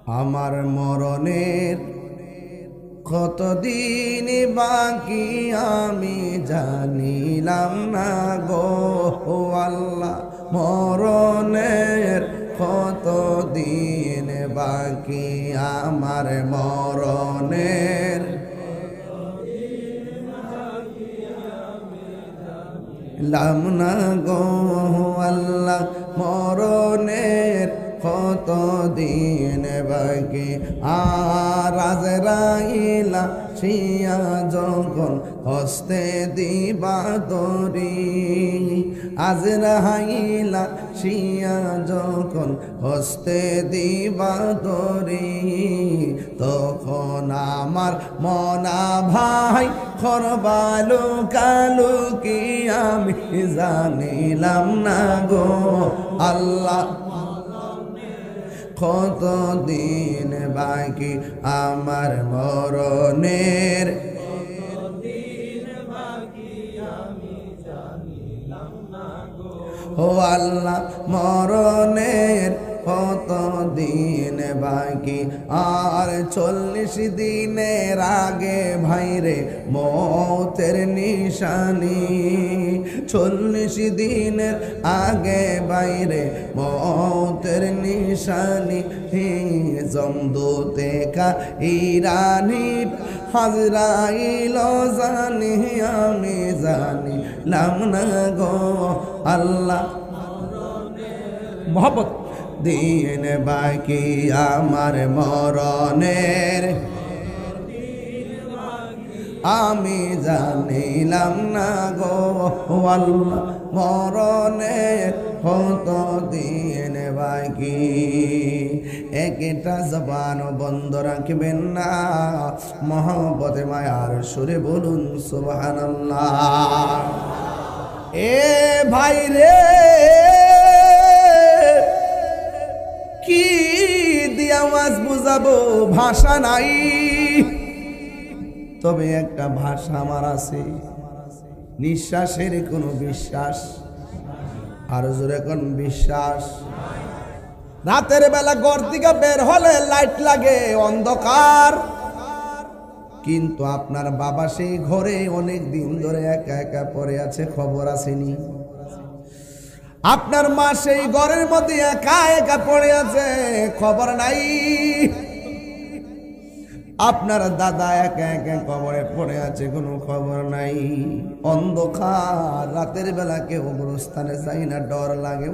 আমার মরণের কতদিন বাকি আমি জানিলাম না গো আল্লাহ, মরণের কতদিন বাকি আমার মরণের লাম না গো আল্লাহ, মরণের কতদিন বাকি। আর আজরাইলা শিয়া যখন হস্তে দিবা তরি, আজরাইলা শিয়া যখন হস্তে দিবা তরি, তখন আমার মনা ভাই খরবালু কালু কি আমি জানিলাম না গো আল্লাহ, কতদিন বাকি আমার মরণের ও আল্লাহ, মরণের কতদিন বাকি। আর 40 দিনের আগে ভাইরে মৌতের নিশানি, 40 দিনের আগে বাইরে মৌতের নিশানি, জমদূতে কা ইরানি হাজরাইল জানি আমি জানিলাম না গো আল্লাহ, মোহাম্মদ দিন বাকি আমার মরণের আমি জানিলাম না গো আল্লাহ, মরণের কত দিন বাকি। একটা জবান বন্ধ রাখবেন না, মহব্বতে মায়ার সুরে বলুন সুবহানাল্লাহ। এ ভাই রে, কি দিয়া মাছ বুঝাবো, ভাষা নাই, তবে একটা ভাষা আমার আছে, নিঃশ্বাসের কোনো বিশ্বাস, আর জোরে কোন বিশ্বাস। রাতের বেলা ঘর থেকে বের হলে লাইট লাগে, অন্ধকার, কিন্তু আপনার বাবা সেই ঘরে অনেক দিন ধরে একা একা পড়ে আছে, খবর আসেনি। আপনার মা সেই ঘরের মধ্যে একা একা পড়ে আছে, খবর নাই। আপনার দাদা একা একা কবরে পড়ে আছে, কোনো খবর নাই। অন্ধকার, রাতের বেলা কেউ গোরস্থানে যাই না, ডর লাগে।